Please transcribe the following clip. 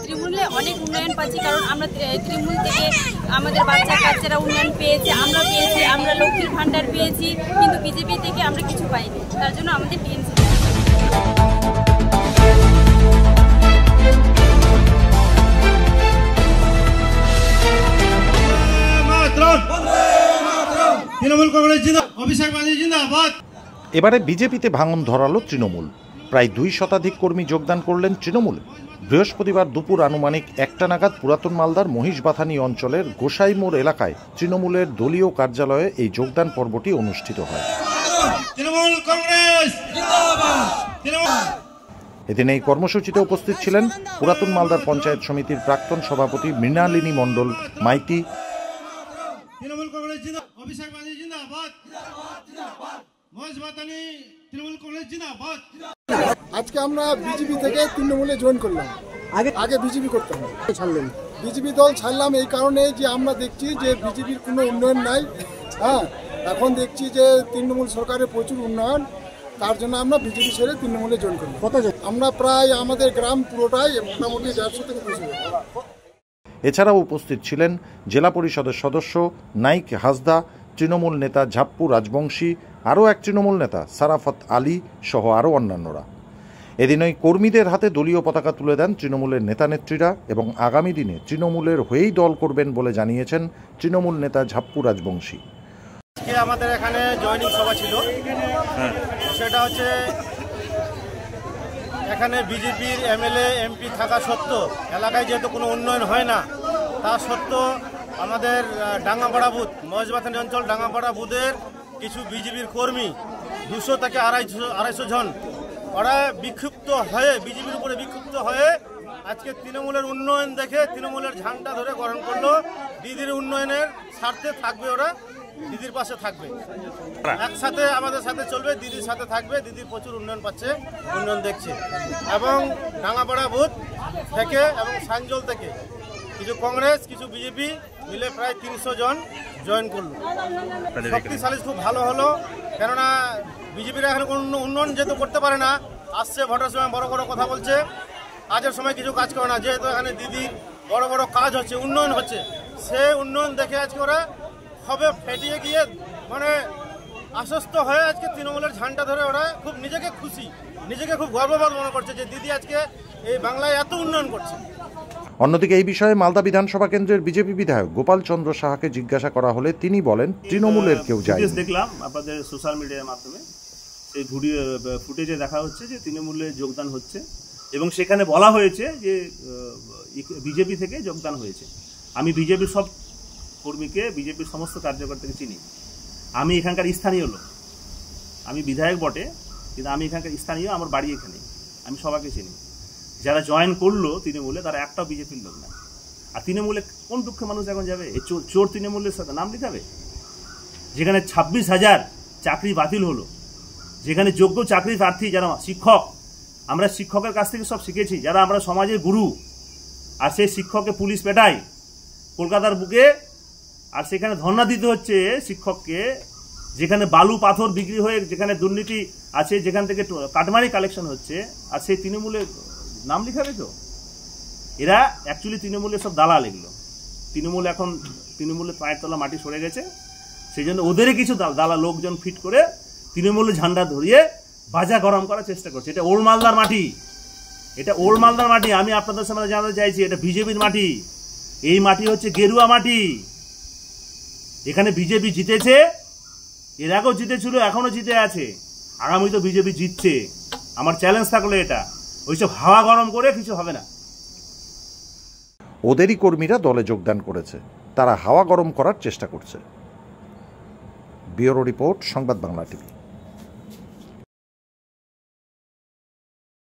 তৃণমূলে অনেক উন্নয়ন পাচ্ছি, কারণ আমরা তৃণমূল থেকে আমাদের বাচ্চা কাচ্চারা উন্নয়ন পেয়েছে, আমরা লক্ষ্মীর ভান্ডার পেয়েছি, কিন্তু বিজেপি থেকে আমরা কিছু পাইনি। তার জন্য আমাদের টিএমসি। এবারে বিজেপিতে ভাঙন ধরালো তৃণমূল। প্রায় 2 শতাধিক কর্মী যোগদান করলেন তৃণমূলে। বৃহস্পতিবার দুপুর আনুমানিক 1টা নাগাদ পুরাতন মালদার মহিষবাথানি অঞ্চলের গোসাই মোড় এলাকায় তৃণমূলের দলীয় কার্যালয়ে এই যোগদান পর্বটি অনুষ্ঠিত হয়। এদিন এই কর্মসূচিতে উপস্থিত ছিলেন পুরাতন মালদার পঞ্চায়েত সমিতির প্রাক্তন সভাপতি মৃণালিনী মণ্ডল মাইতি, আজকে আমরা বিজেপি থেকে তৃণমূলে জয়েন করলাম। আগে বিজেপি করতাম, ছাড়লাম বিজেপি দল ছাড়লাম এই কারণে যে আমরা দেখছি যে বিজেপির কোনো উন্নয়ন নাই। এখন দেখছি যে তৃণমূল সরকারের প্রচুর উন্নয়ন, তার জন্য আমরা বিজেপি ছেড়ে তৃণমূলে জয়েন করলাম। আমরা প্রায় আমাদের গ্রাম পুরোটাই মোটামুটি 150 থেকে 200। এছাড়াও উপস্থিত ছিলেন জেলা পরিষদের সদস্য নাইক হাসদা, তৃণমূল নেতা ঝাপ্পু রাজবংশী, আরও এক তৃণমূল নেতা সারাফত আলী সহ আরও অন্যান্যরা। এদিন ওই কর্মীদের হাতে দলীয় পতাকা তুলে দেন তৃণমূলের নেতানেত্রীরা এবং আগামী দিনে তৃণমূলের হয়েই দল করবেন বলে জানিয়েছেন তৃণমূল নেতা ঝাপ্পু রাজবংশী। আমাদের এখানে জয়েনিং সভা ছিল, সেটা হচ্ছে এখানে বিজেপির এমএলএ এমপি থাকা সত্ত্বেও এলাকায় যেহেতু কোনো উন্নয়ন হয় না, তা সত্ত্বেও আমাদের ডাঙ্গাপাড়া বুথ, মহেশবাথানি অঞ্চল ডাঙ্গাপাড়া বুথের কিছু বিজেপির কর্মী 200 থেকে 250 জন ওরা বিক্ষিপ্ত হয়ে বিজেপির উপরে বিক্ষিপ্ত হয়ে আজকে তৃণমূলের উন্নয়ন দেখে তৃণমূলের ঝান্ডা ধরে গ্রহণ করলো। দিদির উন্নয়নের স্বার্থে থাকবে, ওরা দিদির পাশে থাকবে, একসাথে আমাদের সাথে চলবে, দিদির সাথে থাকবে। দিদির প্রচুর উন্নয়ন পাচ্ছে, উন্নয়ন দেখছে। এবং ডাঙ্গাপাড়া বুথ থেকে এবং সাঞ্জল থেকে কিছু কংগ্রেস কিছু বিজেপি মিলে প্রায় 300 জন জয়েন করলো। শক্তিশালী খুব ভালো হলো, কেননা বিজেপিরা এখন কোনো উন্নয়ন যেহেতু করতে পারে না, আসছে ভোটের সময় বড় বড় কথা বলছে, কাজের সময় কিছু কাজ করে না। যেহেতু এখানে দিদির বড় বড় কাজ হচ্ছে, উন্নয়ন হচ্ছে, সে উন্নয়ন দেখে আজকে ওরা হবে ফেটিয়ে গিয়ে মানে আশ্বস্ত হয়ে আজকে তৃণমূলের ঝান্ডা ধরে ওরা খুব নিজেকে খুশি, নিজেকে খুব গর্ববোধ মনে করছে যে দিদি আজকে এই বাংলায় এত উন্নয়ন করছে। অন্যদিকে এই বিষয়ে মালদা বিধানসভা কেন্দ্রের বিজেপি বিধায়ক গোপাল চন্দ্র সাহাকে জিজ্ঞাসা করা হলে তিনি বলেন, তৃণমূলের কেউ যায়। দেখলাম আপনাদের সোশ্যাল মিডিয়ার মাধ্যমে এই ভিডিও ফুটেজে দেখা হচ্ছে যে তৃণমূলে যোগদান হচ্ছে এবং সেখানে বলা হয়েছে যে বিজেপি থেকে যোগদান হয়েছে। আমি বিজেপির সব কর্মীকে, বিজেপির সমস্ত কার্যকর্তাকে চিনি। আমি এখানকার স্থানীয় লোক, আমি বিধায়ক বটে, কিন্তু আমি এখানকার স্থানীয়, আমার বাড়ি এখানে, আমি সবাইকে চিনি। যারা জয়েন করলো তৃণমূলে তারা একটাও বিজেপির লোক না। আর তৃণমূলে কোন দুঃখে মানুষ এখন যাবে? এই চোর তৃণমূলের সাথে নাম লিখাবে, যেখানে 26,000 চাকরি বাতিল হলো, যেখানে যোগ্য চাকরি প্রার্থী যারা শিক্ষক, আমরা শিক্ষকের কাছ থেকে সব শিখেছি, যারা আমরা সমাজের গুরু, আর সেই শিক্ষককে পুলিশ পেটায় কলকাতার বুকে, আর সেখানে ধর্ণা দিতে হচ্ছে শিক্ষককে, যেখানে বালু পাথর বিক্রি হয়ে যেখানে দুর্নীতি আছে, যেখান থেকে কাটমানি কালেকশন হচ্ছে, আর সেই তৃণমূলের নাম লিখাবে তো? এরা অ্যাকচুয়ালি তৃণমূলের সব দালাল। এগুলো তৃণমূল, এখন তৃণমূলের পায়ের তলা মাটি সরে গেছে, সেই জন্য ওদেরই কিছু দালাল লোকজন ফিট করে তৃণমূলের ঝান্ডা ধরিয়ে বাজা গরম করার চেষ্টা করছে। এটা ওল্ড মালদার মাটি, এটা ওল্ড মালদার মাটি। আমি আপনাদের সামনে জানাতে চাইছি, এটা বিজেপির মাটি। এই মাটি হচ্ছে গেরুয়া মাটি। এখানে বিজেপি জিতেছে, এর আগেও জিতেছিল, এখনো জিতে আছে, আগামী তো বিজেপি জিতছে। আমার চ্যালেঞ্জ থাকলো এটা, ওইসব হাওয়া গরম করে কিছু হবে না। ওদেরই কর্মীরা দলে যোগদান করেছে, তারা হাওয়া গরম করার চেষ্টা করছে। ব্যুরো রিপোর্ট, সংবাদ বাংলা টিভি।